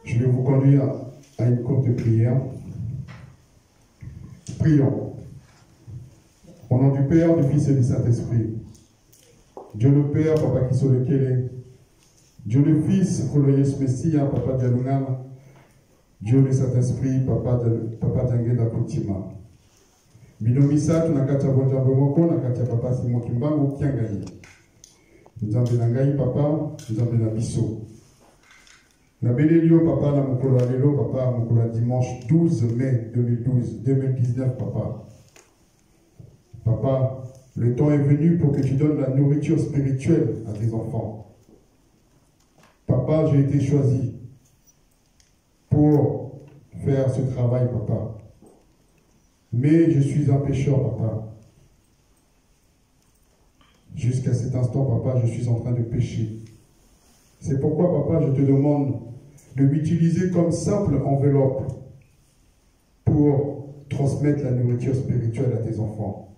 Je vais vous conduire à une courte prière. Prions. Au nom du Père, du Fils et du Saint-Esprit. Dieu le Père, Papa qui soit lequel Dieu le Fils, Koloyes Messia, Papa Dialunama. Dieu le Saint-Esprit, Papa Dangenda Kutima. Binomisa, tunakata bonja bomoko, nakata Papa Simon Kimbango, Kiangayi. Nzambe Nangayi, Papa, Nzambe Nabiso. Nabelelio, Papa, na mokolo alelo, Papa, mokolo dimanche 12 mai 2019, Papa. Papa, le temps est venu pour que tu donnes la nourriture spirituelle à tes enfants. Papa, j'ai été choisi pour faire ce travail, Papa. Mais je suis un pécheur, Papa. Jusqu'à cet instant, Papa, je suis en train de pécher. C'est pourquoi, Papa, je te demande de m'utiliser comme simple enveloppe pour transmettre la nourriture spirituelle à tes enfants.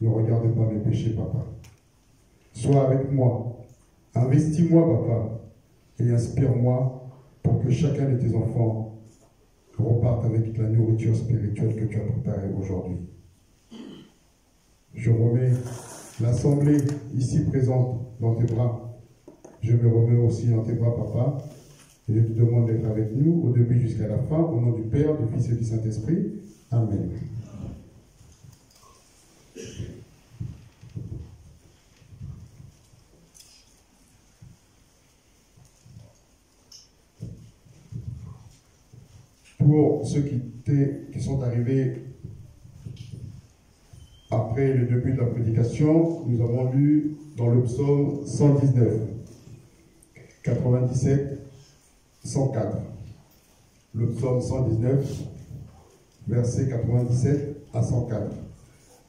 Ne regarde pas mes péchés, Papa. Sois avec moi. Investis-moi, Papa, et inspire-moi pour que chacun de tes enfants reparte avec la nourriture spirituelle que tu as préparée aujourd'hui. Je remets l'assemblée ici présente dans tes bras. Je me remets aussi dans tes bras, Papa. Et je te demande d'être avec nous au début jusqu'à la fin, au nom du Père, du Fils et du Saint-Esprit. Amen. Pour ceux qui sont arrivés après le début de la prédication, nous avons lu dans le psaume 119, 97, 104. Le psaume 119, versets 97 à 104.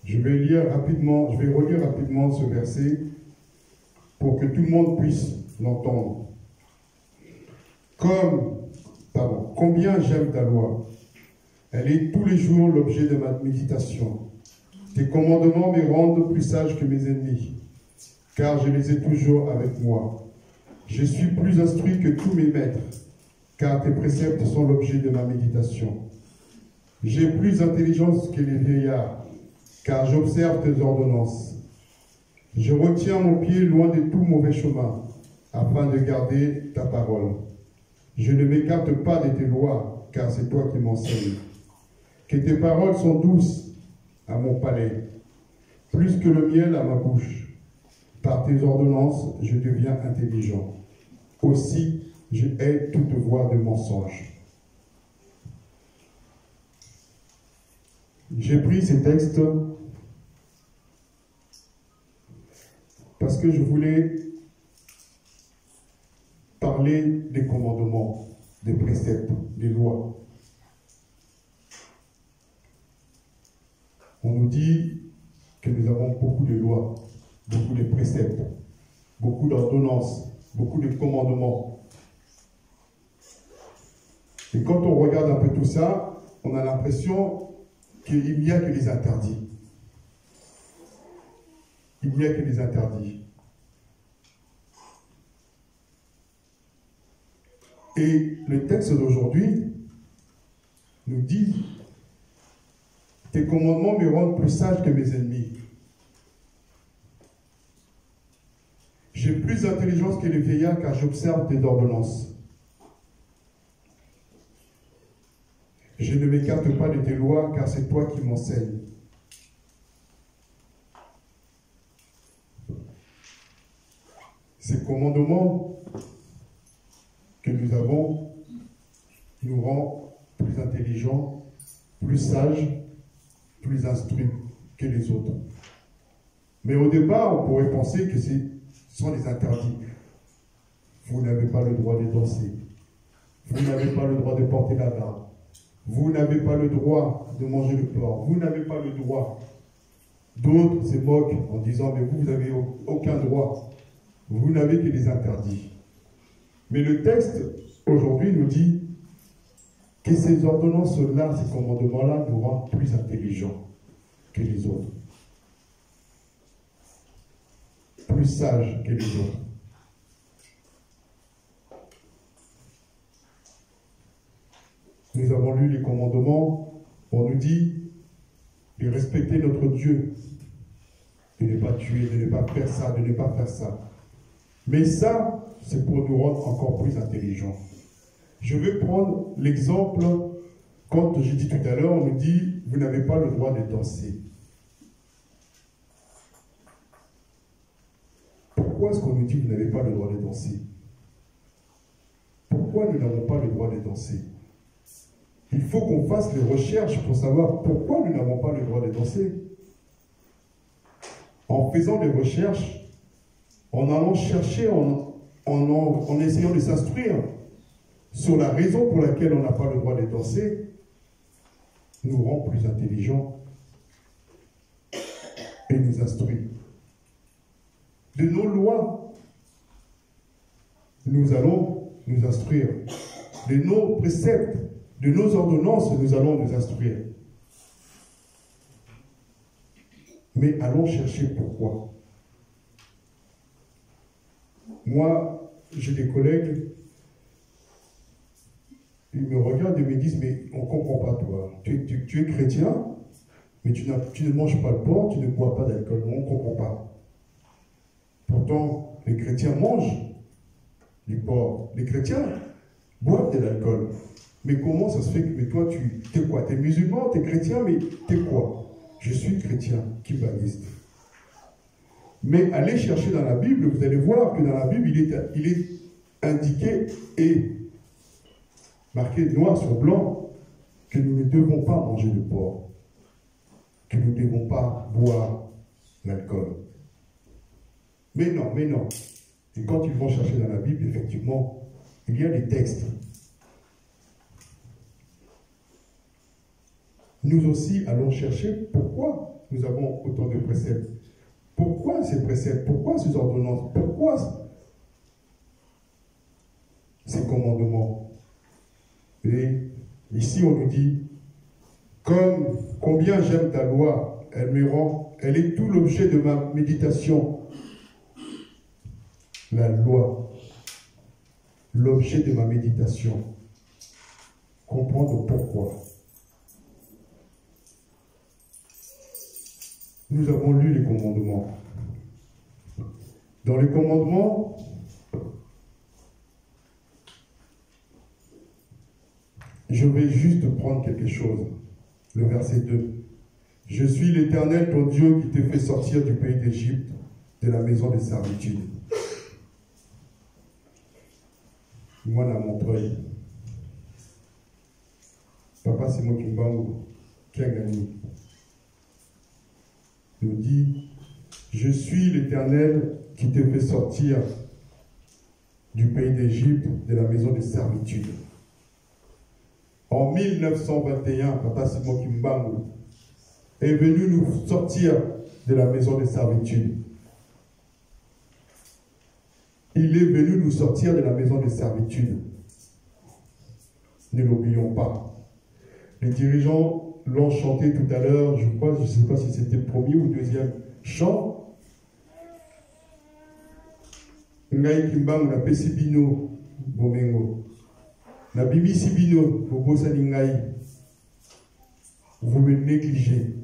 Je vais relire rapidement ce verset pour que tout le monde puisse l'entendre. Combien j'aime ta loi. Elle est tous les jours l'objet de ma méditation. Tes commandements me rendent plus sage que mes ennemis, car je les ai toujours avec moi. Je suis plus instruit que tous mes maîtres, car tes préceptes sont l'objet de ma méditation. J'ai plus d'intelligence que les vieillards, car j'observe tes ordonnances. Je retiens mon pied loin de tout mauvais chemin, afin de garder ta parole. Je ne m'écarte pas de tes lois, car c'est toi qui m'enseignes. Que tes paroles sont douces à mon palais, plus que le miel à ma bouche. Par tes ordonnances, je deviens intelligent. Aussi, je hais toute voie de mensonge. J'ai pris ces textes parce que je voulais parler des commandements, des préceptes, des lois. On nous dit que nous avons beaucoup de lois, beaucoup de préceptes, beaucoup d'ordonnances, beaucoup de commandements. Et quand on regarde un peu tout ça, on a l'impression qu'il n'y a que les interdits. Il n'y a que les interdits. Et le texte d'aujourd'hui nous dit « Tes commandements me rendent plus sage que mes ennemis. J'ai plus d'intelligence que les vieillards car j'observe tes ordonnances. Je ne m'écarte pas de tes lois car c'est toi qui m'enseignes. » Ces commandements que nous avons nous rend plus intelligents, plus sages, plus instruits que les autres. Mais au départ, on pourrait penser que ce sont des interdits. Vous n'avez pas le droit de danser. Vous n'avez pas le droit de porter la barbe. Vous n'avez pas le droit de manger le porc. Vous n'avez pas le droit. D'autres se moquent en disant, mais vous n'avez aucun droit. Vous n'avez que des interdits. Mais le texte, aujourd'hui, nous dit que ces ordonnances-là, ces commandements-là, nous rendent plus intelligents que les autres. Plus sages que les autres. Nous avons lu les commandements. On nous dit de respecter notre Dieu, de ne pas tuer, de ne pas faire ça, de ne pas faire ça. Mais ça, c'est pour nous rendre encore plus intelligents. Je vais prendre l'exemple, quand j'ai dit tout à l'heure, on nous dit, vous n'avez pas le droit de danser. Pourquoi est-ce qu'on nous dit, vous n'avez pas le droit de danser? Pourquoi nous n'avons pas le droit de danser? Il faut qu'on fasse les recherches pour savoir pourquoi nous n'avons pas le droit de danser. En faisant des recherches, en allant chercher, en essayant de s'instruire sur la raison pour laquelle on n'a pas le droit de danser, nous rend plus intelligents et nous instruit. De nos lois, nous allons nous instruire. De nos préceptes, de nos ordonnances, nous allons nous instruire. Mais allons chercher pourquoi. Moi, j'ai des collègues, ils me regardent et me disent, mais on ne comprend pas toi. Tu es chrétien, mais tu ne manges pas le porc, tu ne bois pas d'alcool. On ne comprend pas. Pourtant, les chrétiens mangent du porc. Les chrétiens boivent de l'alcool. Mais comment ça se fait que toi, tu es quoi? Tu es musulman, tu es chrétien, mais tu es quoi? Je suis chrétien, kimbaniste. Mais allez chercher dans la Bible, vous allez voir que dans la Bible, il est indiqué et marqué noir sur blanc que nous ne devons pas manger de porc, que nous ne devons pas boire l'alcool. Mais non, mais non. Et quand ils vont chercher dans la Bible, effectivement, il y a des textes. Nous aussi allons chercher pourquoi nous avons autant de préceptes. Pourquoi ces préceptes? Pourquoi ces ordonnances? Pourquoi ces commandements? Et ici, on nous dit, comme combien j'aime ta loi, elle est tout l'objet de ma méditation. La loi, l'objet de ma méditation. Comprendre pourquoi. Nous avons lu les commandements. Dans les commandements, je vais juste prendre quelque chose. Le verset 2. Je suis l'Éternel, ton Dieu, qui t'ai fait sortir du pays d'Égypte, de la maison de servitude. Moi, dans mon treuil. Papa Simon Kimbangu, qui a gagné, nous dit, je suis l'Éternel qui te fait sortir du pays d'Égypte, de la maison de servitude. En 1921, Papa Simon Kimbangu est venu nous sortir de la maison de servitude. Il est venu nous sortir de la maison de servitude. Ne l'oublions pas. Les dirigeants l'ont chanté tout à l'heure, je crois, je ne sais pas si c'était le premier ou le deuxième chant. Ngai Kimbangu na pesibino bomengo. Na bibi sibino bobosani ngai. Vous me négligez.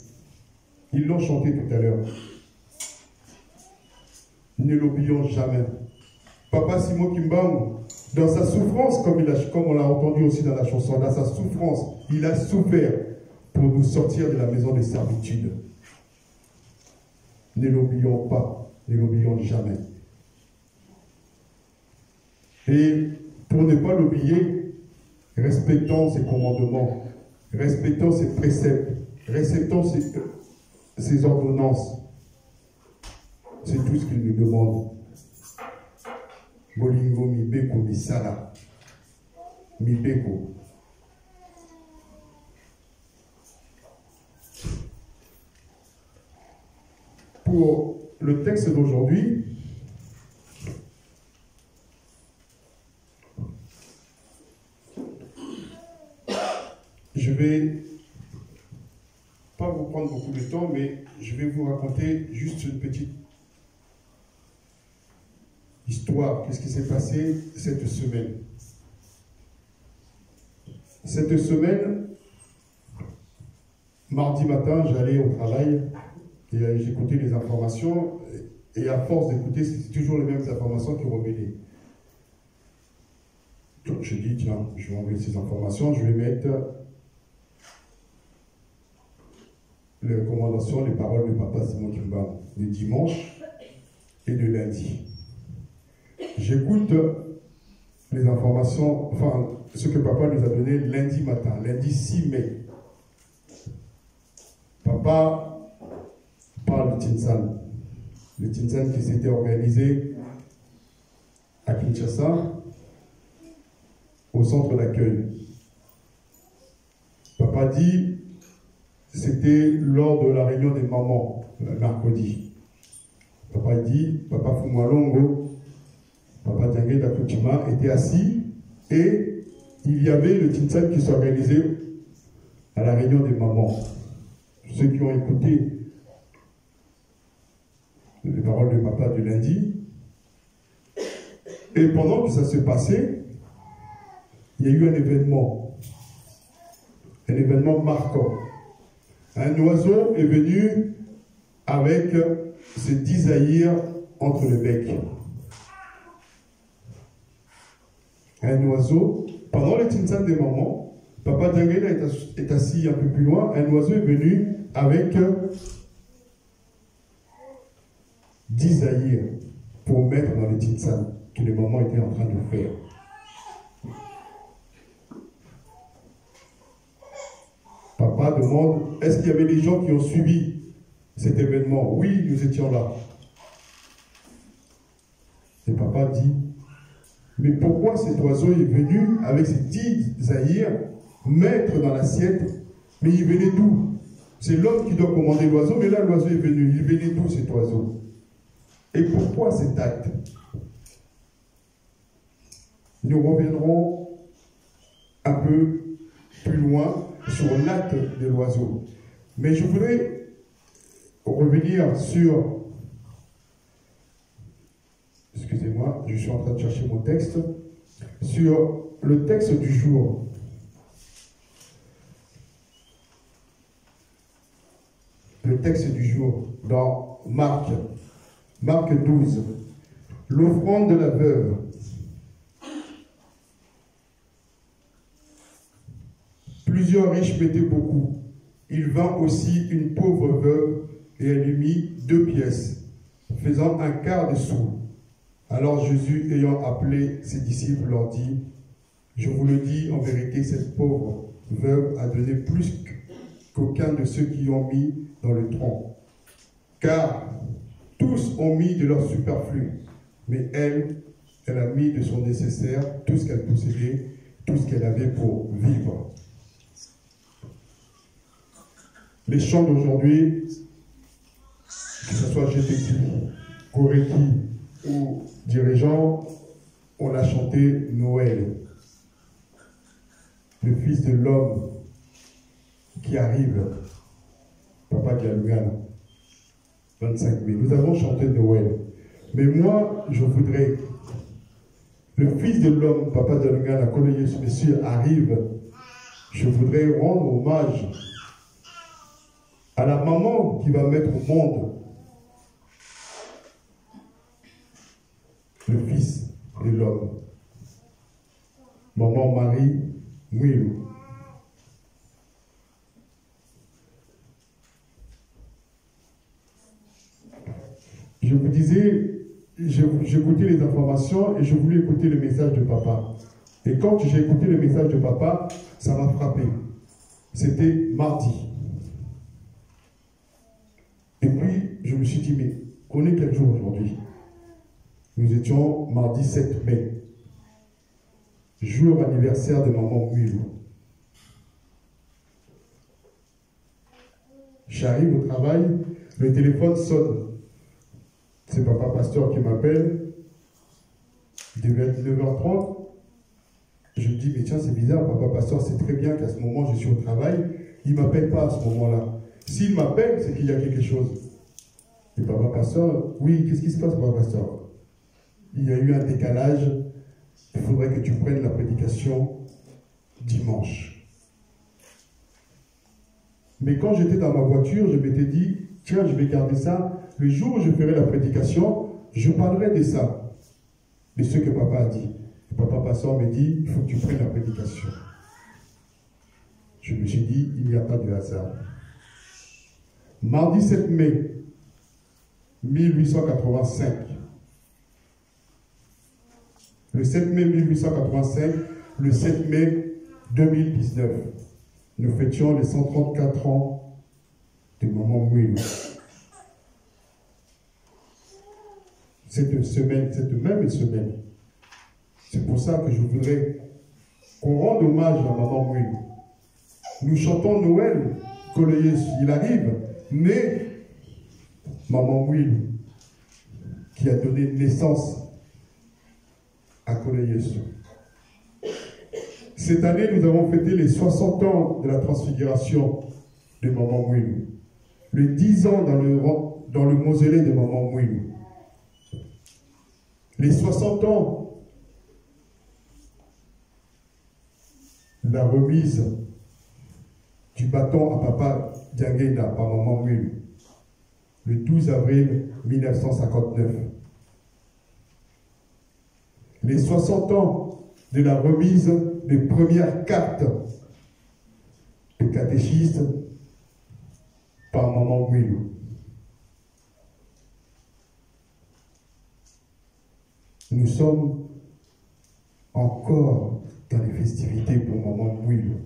Ils l'ont chanté tout à l'heure. Ne l'oublions jamais. Papa Simon Kimbangu, dans sa souffrance, comme on l'a entendu aussi dans la chanson, dans sa souffrance, il a souffert pour nous sortir de la maison de servitude. Ne l'oublions pas, ne l'oublions jamais. Et pour ne pas l'oublier, respectons ses commandements, respectons ses préceptes, respectons ses ordonnances. C'est tout ce qu'il nous demande. Bolingo mibeko misala. Mibeko. Pour le texte d'aujourd'hui, je vais pas vous prendre beaucoup de temps, mais je vais vous raconter juste une petite histoire. Qu'est-ce qui s'est passé cette semaine? Cette semaine, mardi matin, j'allais au travail et j'écoutais les informations. Et à force d'écouter, c'est toujours les mêmes informations qui revenaient. Donc je dis, tiens, je vais enlever ces informations, je vais mettre les recommandations, les paroles de Papa Simon Kimba, de dimanche et de lundi. J'écoute les informations, enfin, ce que Papa nous a donné lundi matin, lundi 6 mai. Papa parle de Tinsan. Le Tinsan qui s'était organisé à Kinshasa, au centre d'accueil. Papa dit, c'était lors de la réunion des mamans, mercredi. Papa dit, Papa Fumalongo, Papa Diangue Dakuchima était assis et il y avait le Tinsan qui s'organisait à la réunion des mamans. Ceux qui ont écouté les paroles de Papa de lundi, et pendant que ça se passait, il y a eu un événement marquant. Un oiseau est venu avec ses 10 zaïrs entre le bec. Un oiseau, pendant les Tinsan des mamans, Papa Dangela est assis un peu plus loin, un oiseau est venu avec 10 zaïrs pour mettre dans les Tinsan que les mamans étaient en train de faire. Papa demande, est-ce qu'il y avait des gens qui ont suivi cet événement? Oui, nous étions là. Et Papa dit, mais pourquoi cet oiseau est venu avec ses 10 zaïrs mettre dans l'assiette? Mais il venait d'où? C'est l'homme qui doit commander l'oiseau, mais là l'oiseau est venu. Il venait d'où cet oiseau? Et pourquoi cet acte? Nous reviendrons un peu plus loin sur l'acte de l'oiseau. Mais je voudrais revenir sur... Excusez-moi, je suis en train de chercher mon texte. Sur le texte du jour. Le texte du jour dans Marc 12. L'offrande de la veuve. Plusieurs riches mettaient beaucoup. Il vint aussi une pauvre veuve et elle lui mit 2 pièces, faisant un quart de sou. Alors Jésus, ayant appelé ses disciples, leur dit, je vous le dis, en vérité, cette pauvre veuve a donné plus qu'aucun de ceux qui ont mis dans le tronc. Car tous ont mis de leur superflu, mais elle a mis de son nécessaire, tout ce qu'elle possédait, tout ce qu'elle avait pour vivre. Les chants d'aujourd'hui, que ce soit GTQ, Koreki ou dirigeants, on a chanté Noël, le Fils de l'homme qui arrive, Papa Dialugana, 25 mai. Nous avons chanté Noël. Mais moi, je voudrais, le Fils de l'homme, Papa Dialugana, quand le Jésus arrive, je voudrais rendre hommage à la maman qui va mettre au monde le Fils de l'homme. Maman Marie Mouilou. Je vous disais, j'écoutais les informations et je voulais écouter le message de Papa. Et quand j'ai écouté le message de Papa, ça m'a frappé. C'était mardi. Et puis, je me suis dit, mais on est quel jour aujourd'hui? Nous étions mardi 7 mai, jour anniversaire de maman Mouilou. J'arrive au travail, le téléphone sonne. C'est Papa Pasteur qui m'appelle. Il devait être 9h30. Je me dis, mais tiens, c'est bizarre, Papa Pasteur sait très bien qu'à ce moment, je suis au travail. Il ne m'appelle pas à ce moment-là. S'il m'appelle, c'est qu'il y a quelque chose. Et Papa Pasteur, oui, qu'est-ce qui se passe, Papa Pasteur? Il y a eu un décalage. Il faudrait que tu prennes la prédication dimanche. Mais quand j'étais dans ma voiture, je m'étais dit, tiens, je vais garder ça. Le jour où je ferai la prédication, je parlerai de ça, de ce que papa a dit. Et papa pasteur me dit, il faut que tu prennes la prédication. Je me suis dit, il n'y a pas de hasard. Mardi 7 mai 1885, le 7 mai 1885, le 7 mai 2019, nous fêtions les 134 ans de Maman Mouilou. Cette même semaine, c'est pour ça que je voudrais qu'on rende hommage à Maman Mouilou. Nous chantons Noël, que il arrive, mais Maman Mouilou, qui a donné naissance à Kole Yesu. Cette année, nous avons fêté les 60 ans de la transfiguration de Maman Mouilou. Les 10 ans dans le mausolée de Maman Mouilou. Les 60 ans de la remise du bâton à Papa Diangenda par Maman Mouilou. Le 12 avril 1959. Les 60 ans de la remise des premières cartes de catéchistes par Maman Mouilou. Nous sommes encore dans les festivités pour Maman Mouilou.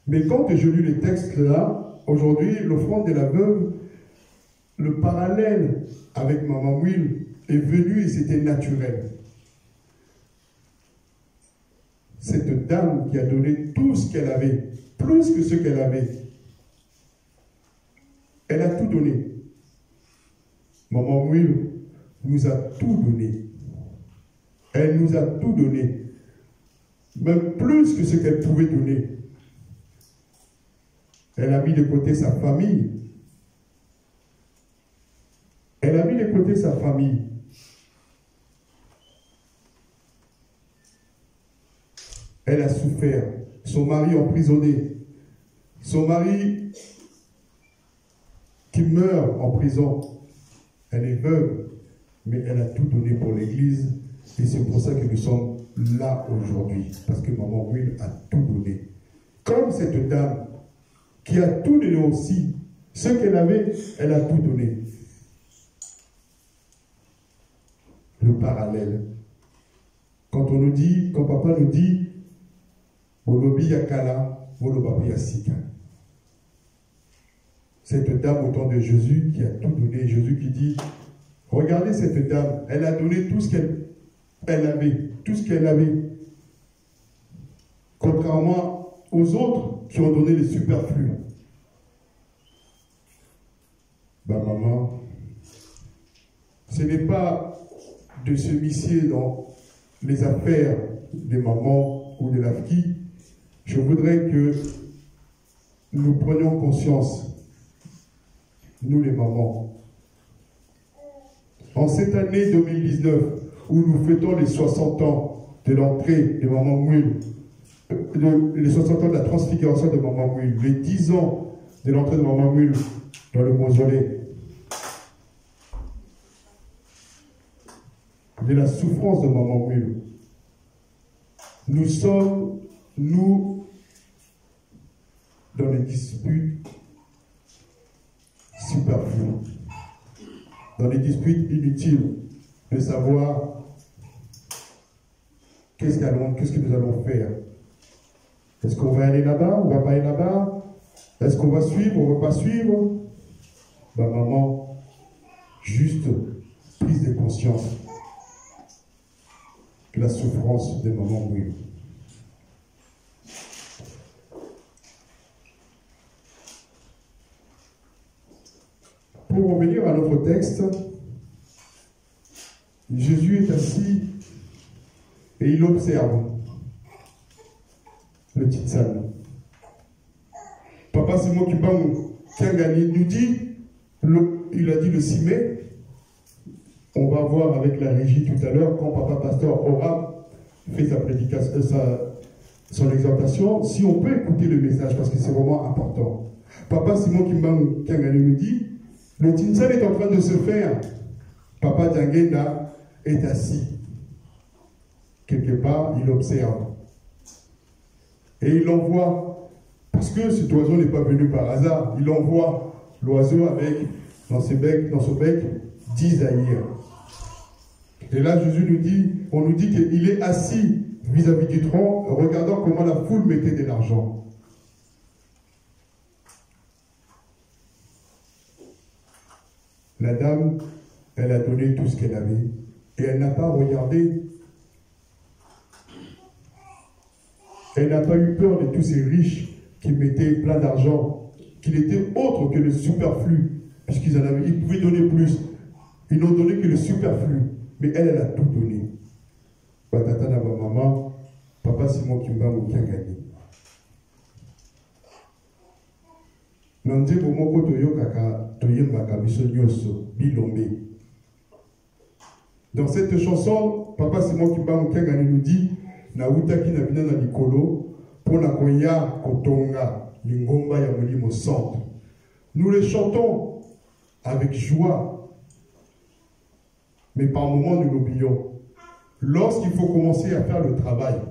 Mais quand je lis les textes là, aujourd'hui, l'offrande de la veuve, le parallèle avec Maman Mouilou est venu et c'était naturel. Cette dame qui a donné tout ce qu'elle avait, plus que ce qu'elle avait, elle a tout donné. Maman Mouilou nous a tout donné. Elle nous a tout donné. Même plus que ce qu'elle pouvait donner. Elle a mis de côté sa famille. Elle a mis de côté sa famille. Elle a souffert. Son mari emprisonné. Son mari qui meurt en prison. Elle est veuve, mais elle a tout donné pour l'Église. Et c'est pour ça que nous sommes là aujourd'hui. Parce que Maman Mouilou a tout donné. Comme cette dame qui a tout donné aussi. Ce qu'elle avait, elle a tout donné. Le parallèle. Quand on nous dit, quand papa nous dit, Olobi Yakala, Olobabi Yasika. Cette dame au temps de Jésus qui a tout donné. Jésus qui dit, regardez cette dame, elle a donné tout ce qu'elle avait. Tout ce qu'elle avait. Contrairement aux autres qui ont donné les superflus. Ben maman, ce n'est pas de se misser dans les affaires des mamans ou de la fille. Je voudrais que nous prenions conscience, nous les mamans, en cette année 2019 où nous fêtons les 60 ans de l'entrée de Maman Mouilou, les 60 ans de la transfiguration de Maman Mouilou, les 10 ans de l'entrée de Maman Mouilou dans le mausolée, de la souffrance de Maman Mouilou. Nous sommes, nous, dans les disputes superflues, dans les disputes inutiles, de savoir qu'est-ce que nous allons faire. Est-ce qu'on va aller là-bas, on ne va pas aller là-bas? Est-ce qu'on va suivre, on ne va pas suivre? Ben maman, juste prise de conscience de la souffrance de Maman Mouilou. Pour revenir à notre texte, Jésus est assis et il observe le petit salle. Papa Simon Kiangani nous dit, il a dit le 6 mai, on va voir avec la régie tout à l'heure quand Papa Pasteur aura fait sa prédication, son exhortation, si on peut écouter le message, parce que c'est vraiment important. Papa Simon Kimbang Kiangani nous dit, le Tinsan est en train de se faire. Papa Djangenda est assis. Quelque part, il observe. Et il envoie, parce que cet oiseau n'est pas venu par hasard, il envoie l'oiseau avec, dans son bec, 10 aïrs. Et là, Jésus nous dit, on nous dit qu'il est assis vis-à-vis du tronc, regardant comment la foule mettait de l'argent. La dame, elle a donné tout ce qu'elle avait, et elle n'a pas regardé. Elle n'a pas eu peur de tous ces riches qui mettaient plein d'argent, qui n'étaient autres que le superflu, puisqu'ils en avaient, ils pouvaient donner plus. Ils n'ont donné que le superflu, mais elle a tout donné. Batata na ba maman, papa Simon Kimbang Kiangani. Nande bomoko toyokaka toyembaka biso nyoso bilombe. Dans cette chanson, papa Simon Kimbang Kiangani nous dit na utaki na bina na likolo pona koya kotonga lingomba ya molimo centre. Nous les chantons avec joie, mais par moments nous l'oublions. Lorsqu'il faut commencer à faire le travail,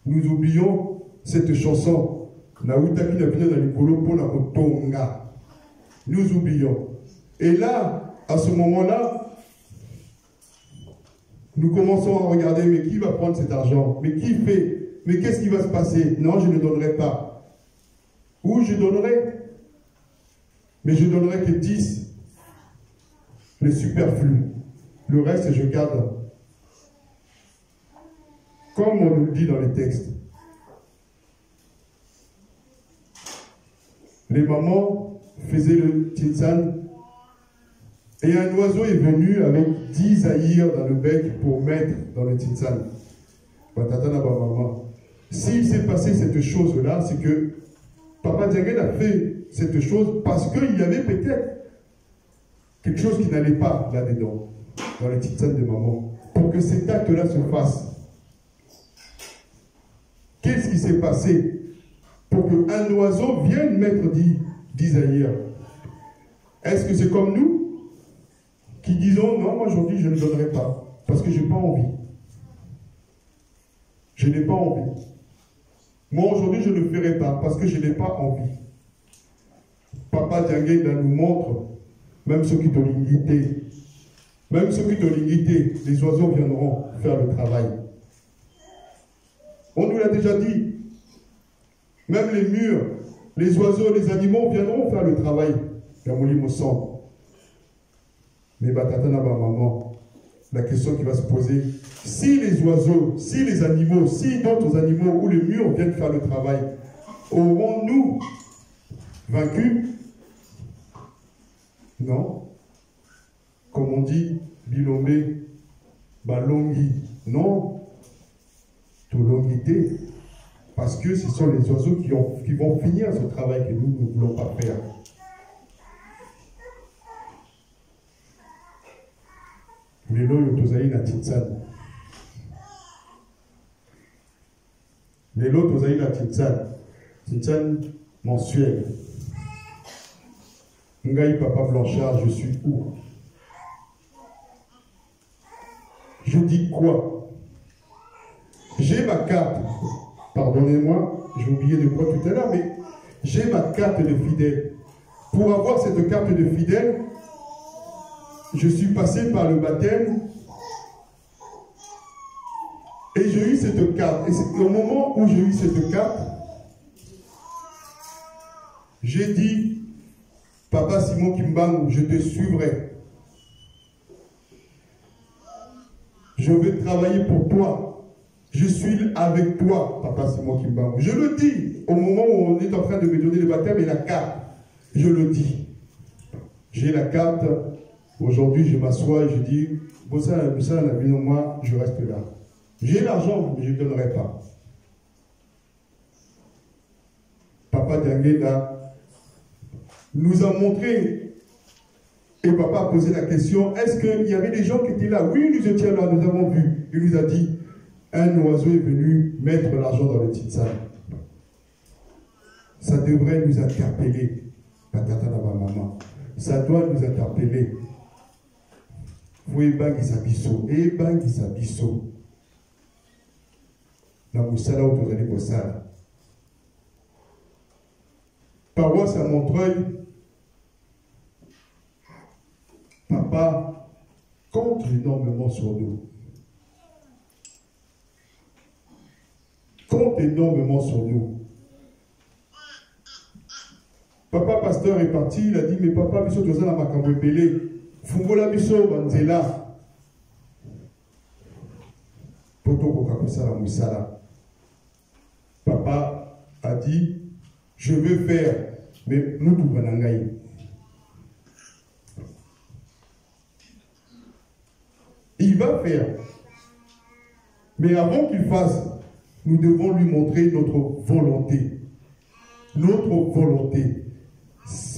nous oublions cette chanson. Nous oublions. Et là, à ce moment-là, nous commençons à regarder, mais qui va prendre cet argent? Mais qui fait? Mais qu'est-ce qui va se passer? Non, je ne donnerai pas. Ou je donnerai, mais je donnerai que 10, le superflu. Le reste, je garde. Comme on le dit dans les textes. Les mamans faisaient le tinsan et un oiseau est venu avec 10 aïrs dans le bec pour mettre dans le tinsan. S'il s'est passé cette chose-là, c'est que Papa Diagen a fait cette chose parce qu'il y avait peut-être quelque chose qui n'allait pas là-dedans, dans le tinsan de maman, pour que cet acte-là se fasse. Qu'est-ce qui s'est passé pour qu'un oiseau vienne mettre 10 aïrs? Est-ce que c'est comme nous qui disons non, moi aujourd'hui je ne donnerai pas parce que je n'ai pas envie. Je n'ai pas envie. Moi aujourd'hui je ne ferai pas parce que je n'ai pas envie. Papa Diagen nous montre, même ceux qui t'ont limité, les oiseaux viendront faire le travail. On nous l'a déjà dit. Même les murs, les oiseaux, les animaux viendront faire le travail. Mais Batatana maman, la question qui va se poser, si les oiseaux, si les animaux, si d'autres animaux ou les murs viennent faire le travail, aurons-nous vaincu? Non. Comme on dit, Bilombe, Balongi, non. Longuité, parce que ce sont les oiseaux qui vont finir ce travail que nous ne voulons pas faire. Les lots tozaï na titsan. Les lots tozaï na titsan. Titsan mensuel. Ngaï Papa Blanchard, je suis où? Je dis quoi? J'ai ma carte, pardonnez-moi, j'ai oublié de quoi tout à l'heure, mais j'ai ma carte de fidèle. Pour avoir cette carte de fidèle, je suis passé par le baptême et j'ai eu cette carte. Et c'est au moment où j'ai eu cette carte, j'ai dit, Papa Simon Kimbang, je te suivrai. Je vais travailler pour toi. Je suis avec toi, Papa Simon Kimbang. Je le dis au moment où on est en train de me donner le baptême et la carte. Je le dis. J'ai la carte. Aujourd'hui, je m'assois et je dis, moi, je reste là. J'ai l'argent, mais je ne donnerai pas. Papa Diangenda nous a montré, et papa a posé la question, est-ce qu'il y avait des gens qui étaient là? Oui, nous étions là, nous avons vu. Il nous a dit, un oiseau est venu mettre l'argent dans le titsan. Ça devrait nous interpeller. Ça doit nous interpeller. Vous ebangi sabiso, ebangi sabiso. Na musala où vous allez bossala. Paroisse à Montreuil, papa compte énormément sur nous. Compte énormément sur nous. Papa pasteur est parti, il a dit, mais papa, biso toza na makambo ebele, fungola biso banzela. Poto kokakosa la musala. Papa a dit, je veux faire, mais nous tout banangaï. Il va faire. Mais avant qu'il fasse, nous devons lui montrer notre volonté. Notre volonté.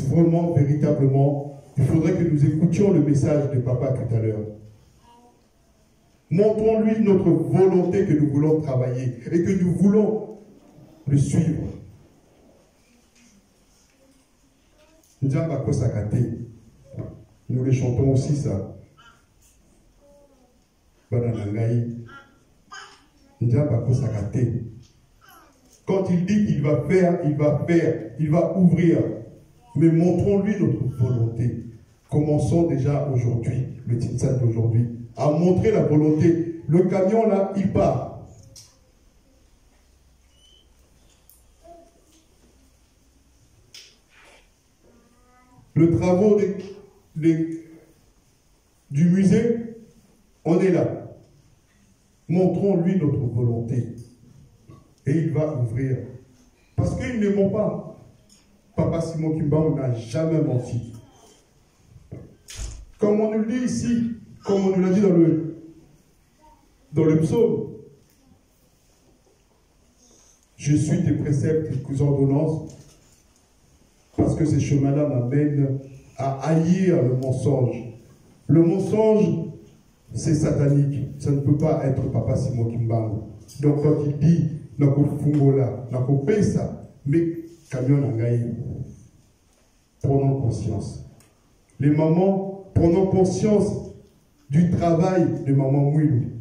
Vraiment, véritablement, il faudrait que nous écoutions le message de papa tout à l'heure. Montrons-lui notre volonté que nous voulons travailler et que nous voulons le suivre. Nous les chantons aussi ça. Quand il dit qu'il va faire, il va faire, il va ouvrir. Mais montrons-lui notre volonté. Commençons déjà aujourd'hui, le Titsan d'aujourd'hui, à montrer la volonté. Le camion là, il part. Le travaux du musée, on est là. Montrons-lui notre volonté. Et il va ouvrir. Parce qu'il ne ment pas. Papa Simon Kimbangu n'a jamais menti. Comme on nous le dit ici, comme on nous l'a dit dans le psaume, je suis tes préceptes et tes ordonnances, parce que ces chemins-là m'amènent à haïr le mensonge. Le mensonge, c'est satanique. Ça ne peut pas être Papa Simon Kimbangu. Donc quand il dit, nako fungola, nako pesa, mais camion nangaï, prenons conscience. Les mamans, prenons conscience du travail de maman Mouilou.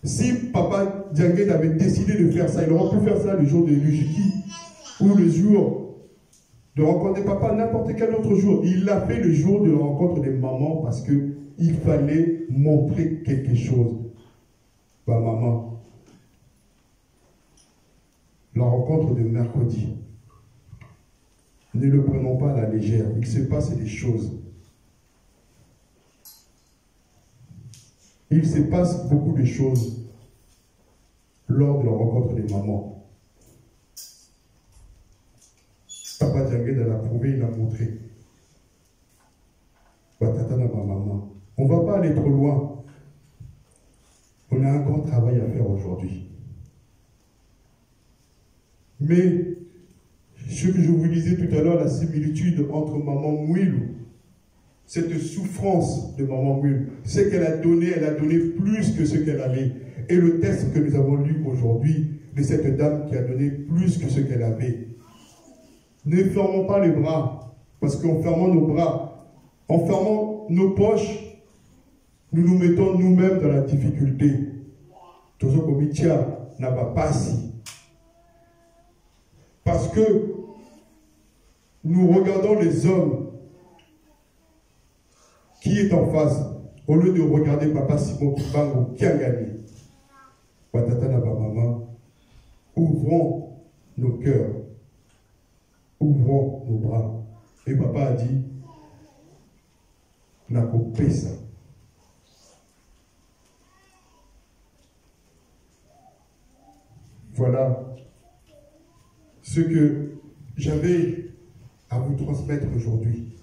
Si Papa Dianguet avait décidé de faire ça, il aurait pu faire ça le jour de Lujiki ou le jour de rencontrer papa, n'importe quel autre jour. Il l'a fait le jour de la rencontre des mamans parce qu'il fallait montrer quelque chose. Bah maman, la rencontre de mercredi, ne le prenons pas à la légère. Il se passe des choses. Il se passe beaucoup de choses lors de la rencontre des mamans. Papa Dianguet l'a prouvé, il l'a montré. Batata na maman. On ne va pas aller trop loin. On a un grand travail à faire aujourd'hui. Mais ce que je vous disais tout à l'heure, la similitude entre maman Mouilou, cette souffrance de maman Mouilou, ce qu'elle a donné plus que ce qu'elle avait. Et le texte que nous avons lu aujourd'hui de cette dame qui a donné plus que ce qu'elle avait. Ne fermons pas les bras, parce qu'en fermant nos bras, en fermant nos poches, nous nous mettons nous-mêmes dans la difficulté. Tozo komitia n'a pas passé. Parce que nous regardons les hommes qui est en face, au lieu de regarder Papa Simon Kimbangu qui a gagné. Patata na maman, ouvrons nos cœurs, ouvrons nos bras. Et Papa a dit, n'a coupé ça. Voilà ce que j'avais à vous transmettre aujourd'hui.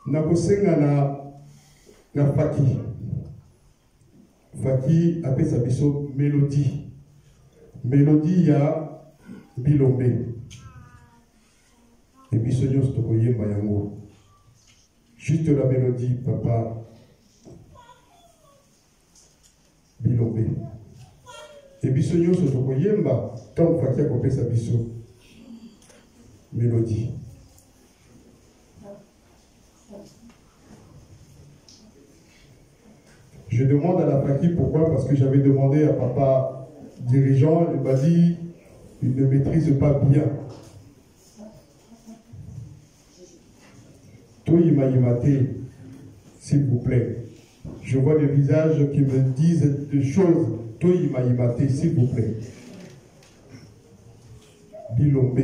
Nakosenga na Faki. Faki appelle sa biso mélodie. Mélodie ya bilombe. Et biso nyos tokoyemba yango. Juste la mélodie, papa. Bilobé. Et biso nyonso tokoyemba tant faki akopesa biso mélodie. Je demande à la Faki pourquoi, parce que j'avais demandé à papa dirigeant, il m'a dit il ne maîtrise pas bien. Toyimaïmaté, s'il vous plaît. Je vois des visages qui me disent des choses. Toyimaïmaté, s'il vous plaît. Bilombe.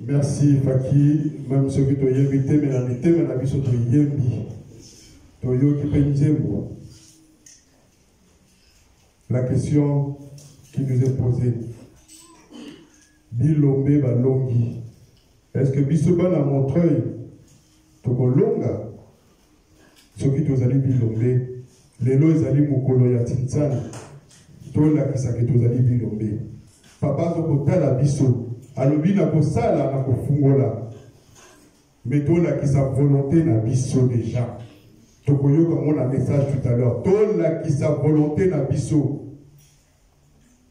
Merci Faki, même ceux qui t'ont invité, mais la vérité, mais la vie sur toi yembi. Toyo qui pénise moi. La question qui nous est posée. Bilombe balongi. Est-ce que bisoba na montreuil toko longa? Ceux qui t'ont allé bilombe. Lelo ezali mokolo ya tintsana. Tola kisake tozali bilombe. Papa toko tala biso. Alobi na kosala na kofungola. Mais tola ki sa volonté na biso déjà. Tokoyo comme on a message tout à l'heure. Tola ki sa volonté na biso.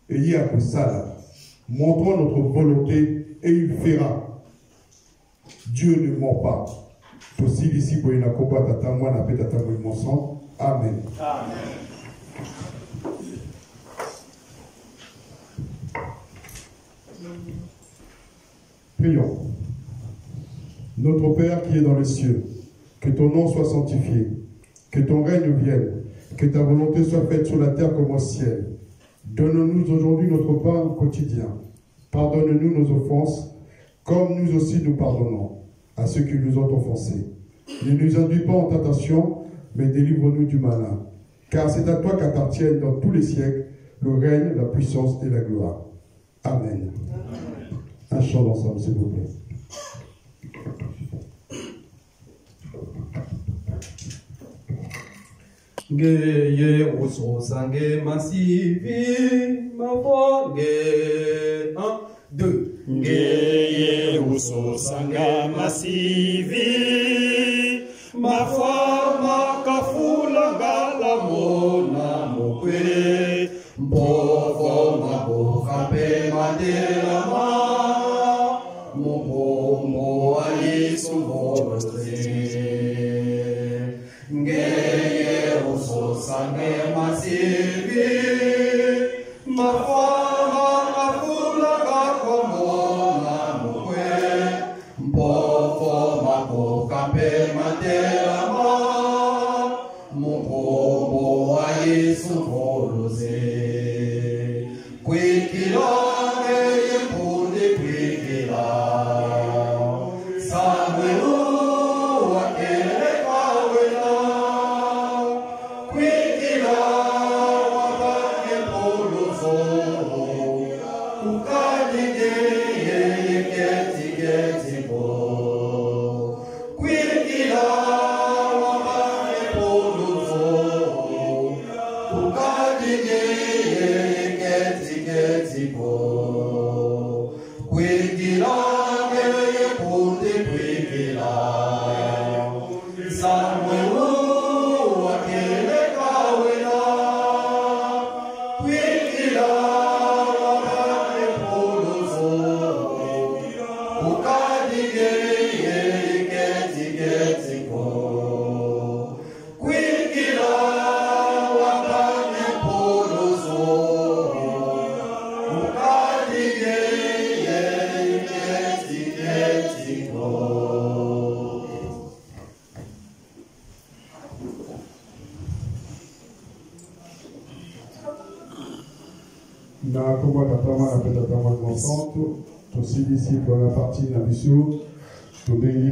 Et y a kosala. Montrons notre volonté et il fera. Dieu ne ment pas. Aussi ici pour une combat tatangwa na peta tango mon sang. Amen. Amen. Prions. Notre Père qui est dans les cieux, que ton nom soit sanctifié, que ton règne vienne, que ta volonté soit faite sur la terre comme au ciel. Donne-nous aujourd'hui notre pain quotidien. Pardonne-nous nos offenses, comme nous aussi nous pardonnons à ceux qui nous ont offensés. Ne nous induis pas en tentation, mais délivre-nous du malin. Car c'est à toi qu'appartiennent dans tous les siècles le règne, la puissance et la gloire. Amen. Un chant d'ensemble, s'il vous plaît. Geye uso sange masivi mafonge 1 2 Geye uso sanga masivi mafama kafula gala mona mokwe mbofo maboka pe madela ma momo alisu mose ngeye uso sange masivi mafama kafula gala mona mokwe mbofo maboka pe madela ma momo alisu mose Quikilonge na kombo tata mwana pe tata mwana mosantu tosili si mpona parti na biso tobengi